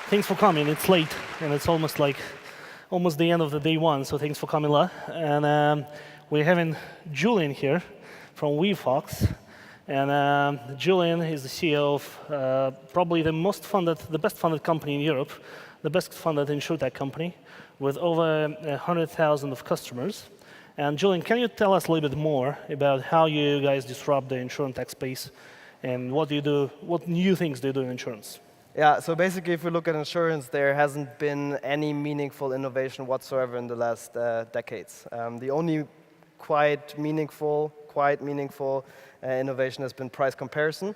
Thanks for coming. It's late, and it's almost the end of the day one, so thanks for coming. And we're having Julian here from WeFox. And Julian is the CEO of probably the best funded company in Europe, the best funded insurtech company, with over 100,000 of customers. And Julian, can you tell us a little bit more about how you guys disrupt the insurtech space, and what do you do? What new things do you do in insurance? Yeah, so basically, if we look at insurance, there hasn't been any meaningful innovation whatsoever in the last decades. The only quite meaningful innovation has been price comparison.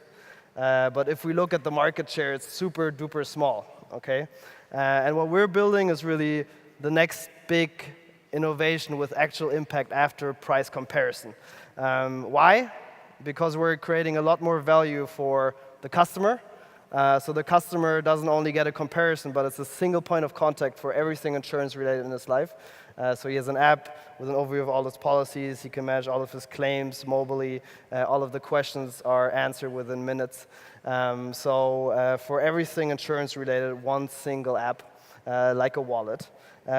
But if we look at the market share, it's super duper small. Okay, and what we're building is really the next big innovation with actual impact after price comparison. Why? Because we're creating a lot more value for the customer. So the customer doesn't only get a comparison, but it's a single point of contact for everything insurance related in his life. So he has an app with an overview of all his policies. He can manage all of his claims mobilely. All of the questions are answered within minutes. So for everything insurance related, one single app, like a wallet.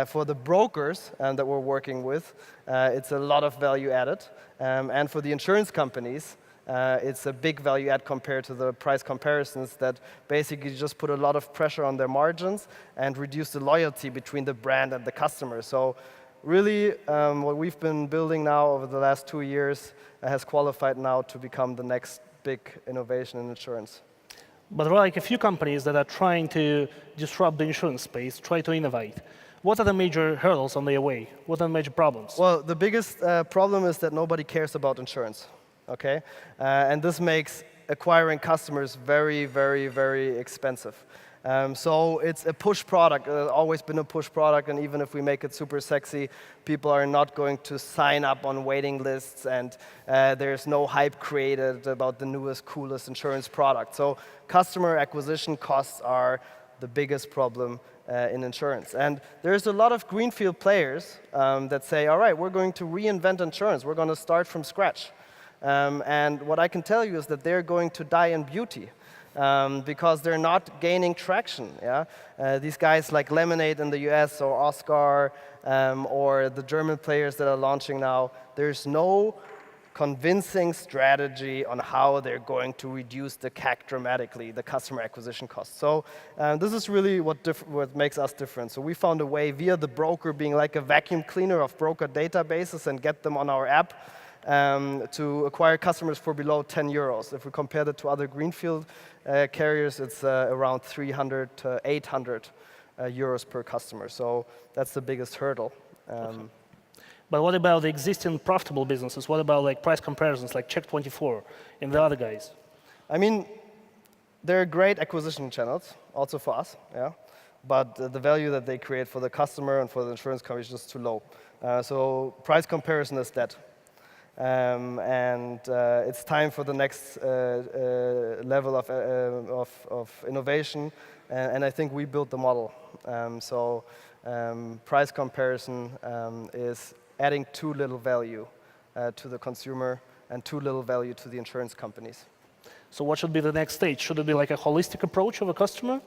For the brokers that we're working with, it's a lot of value added. And for the insurance companies, it's a big value add compared to the price comparisons that basically just put a lot of pressure on their margins and reduce the loyalty between the brand and the customer. So really, what we've been building now over the last 2 years has qualified now to become the next big innovation in insurance. But there are like a few companies that are trying to disrupt the insurance space, try to innovate. What are the major hurdles on their way? What are the major problems? Well, the biggest problem is that nobody cares about insurance. Okay, and this makes acquiring customers very, very, very expensive. So it's a push product. It's always been a push product, and even if we make it super sexy, people are not going to sign up on waiting lists, and there's no hype created about the newest, coolest insurance product. So customer acquisition costs are the biggest problem in insurance. And there's a lot of greenfield players that say, all right, we're going to reinvent insurance. We're going to start from scratch. And what I can tell you is that they're going to die in beauty because they're not gaining traction. Yeah? These guys like Lemonade in the US or Oscar or the German players that are launching now, there's no convincing strategy on how they're going to reduce the CAC dramatically, the customer acquisition cost. So this is really what makes us different. So we found a way via the broker being like a vacuum cleaner of broker databases and get them on our app to acquire customers for below 10 euros. If we compare that to other greenfield carriers, it's around 300 to 800 euros per customer. So that's the biggest hurdle. Okay. But what about the existing profitable businesses? What about like price comparisons like Check24 and the other guys? I mean, they're great acquisition channels, also for us, yeah. But the value that they create for the customer and for the insurance company is just too low. So price comparison is dead. And it's time for the next level of innovation, and I think we built the model. So price comparison is adding too little value to the consumer and too little value to the insurance companies. So what should be the next stage? Should it be like a holistic approach of a customer?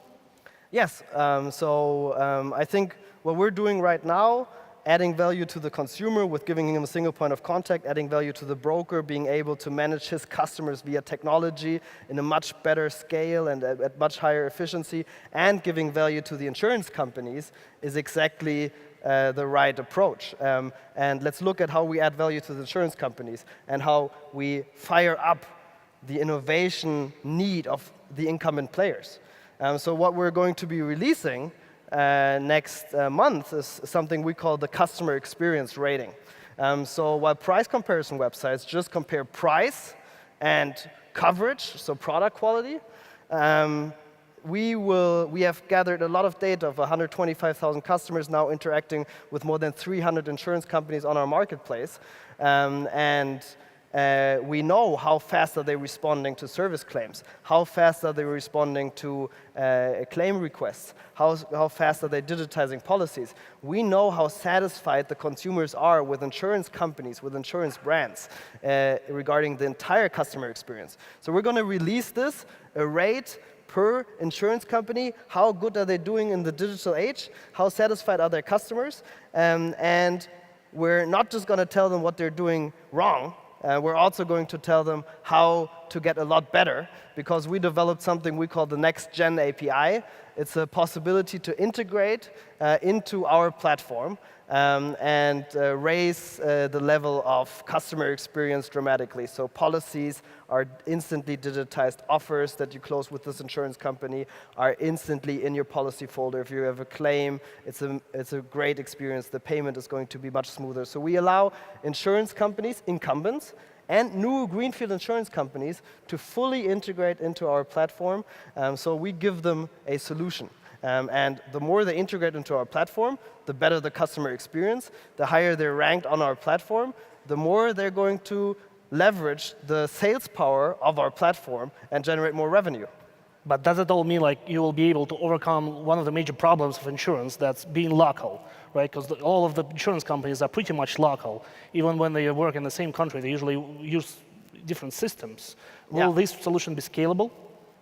Yes. I think what we're doing right now, adding value to the consumer with giving him a single point of contact, adding value to the broker, being able to manage his customers via technology in a much better scale and at much higher efficiency, and giving value to the insurance companies is exactly the right approach. And let's look at how we add value to the insurance companies and how we fire up the innovation need of the incumbent players. So what we're going to be releasing next month is something we call the customer experience rating. So while price comparison websites just compare price and coverage, so product quality, we have gathered a lot of data of 125,000 customers now interacting with more than 300 insurance companies on our marketplace. We know how fast are they responding to service claims, how fast are they responding to claim requests, how fast are they digitizing policies. We know how satisfied the consumers are with insurance companies, with insurance brands, regarding the entire customer experience. So we're going to release this, a rate per insurance company. How good are they doing in the digital age? How satisfied are their customers? And we're not just going to tell them what they're doing wrong. We're also going to tell them how to get a lot better, because we developed something we call the Next Gen API. It's a possibility to integrate into our platform and raise the level of customer experience dramatically. So policies are instantly digitized. Offers that you close with this insurance company are instantly in your policy folder. If you have a claim, it's a great experience. The payment is going to be much smoother. So we allow insurance companies, incumbents, and new greenfield insurance companies to fully integrate into our platform. So we give them a solution. And the more they integrate into our platform, the better the customer experience, the higher they're ranked on our platform, the more they're going to leverage the sales power of our platform and generate more revenue. But does it all mean like you will be able to overcome one of the major problems of insurance, that's being local, right? Because all of the insurance companies are pretty much local. Even when they work in the same country, they usually use different systems. Will this solution be scalable?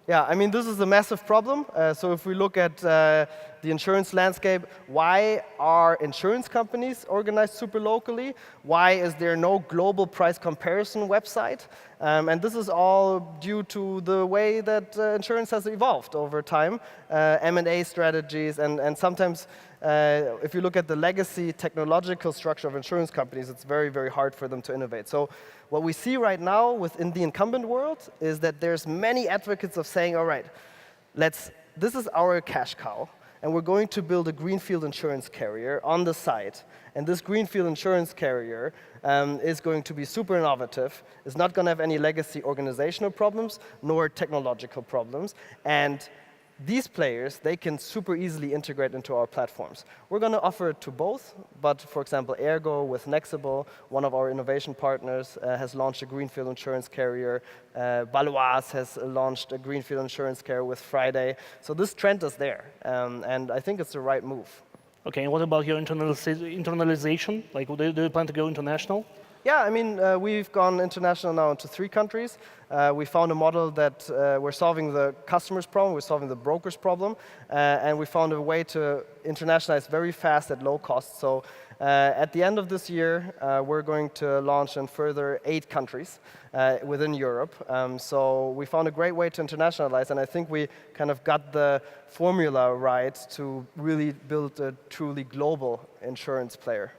Yeah, I mean, this is a massive problem. So if we look at the insurance landscape, why are insurance companies organized super locally? Why is there no global price comparison website? And this is all due to the way that insurance has evolved over time, M&A strategies, and sometimes if you look at the legacy technological structure of insurance companies, it's very, very hard for them to innovate. So what we see right now within the incumbent world is that there's many advocates of saying, all right, this is our cash cow, and we're going to build a greenfield insurance carrier on the side. And this greenfield insurance carrier is going to be super innovative. It's not going to have any legacy organizational problems, nor technological problems. And these players, they can super easily integrate into our platforms. We're going to offer it to both, but for example, Ergo with Nexible, one of our innovation partners, has launched a greenfield insurance carrier. Baloise has launched a greenfield insurance carrier with Friday. So this trend is there, and I think it's the right move. Okay, and what about your internalization? Like, do you plan to go international? Yeah, I mean, we've gone international now into 3 countries. We found a model that we're solving the customer's problem, we're solving the broker's problem, and we found a way to internationalize very fast at low cost. So at the end of this year, we're going to launch in further 8 countries within Europe. So we found a great way to internationalize, and I think we kind of got the formula right to really build a truly global insurance player.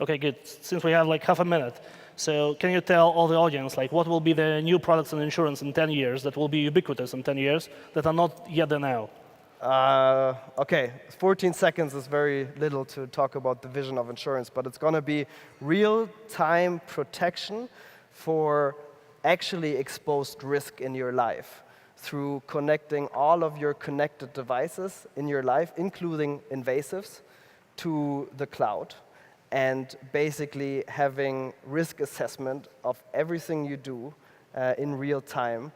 Okay, good. Since we have like half a minute, so can you tell all the audience like what will be the new products in insurance in 10 years that will be ubiquitous in 10 years that are not yet there now? Okay, 14 seconds is very little to talk about the vision of insurance, but it's going to be real-time protection for actually exposed risk in your life through connecting all of your connected devices in your life, including invasives, to the cloud. And basically having risk assessment of everything you do in real time.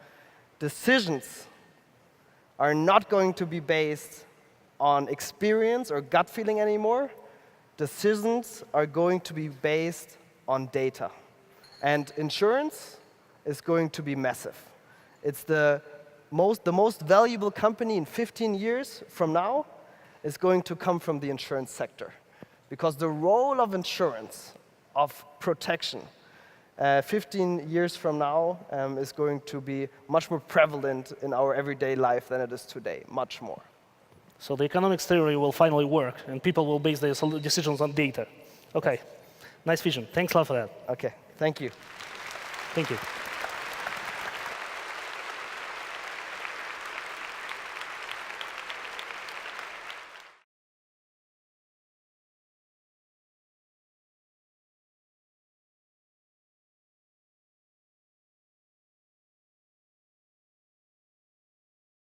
Decisions are not going to be based on experience or gut feeling anymore. Decisions are going to be based on data. And insurance is going to be massive. It's the most valuable company in 15 years from now is going to come from the insurance sector. Because the role of insurance, of protection, 15 years from now is going to be much more prevalent in our everyday life than it is today, much more. So the economics theory will finally work, and people will base their decisions on data. Okay, nice vision. Thanks a lot for that. Okay, thank you. Thank you.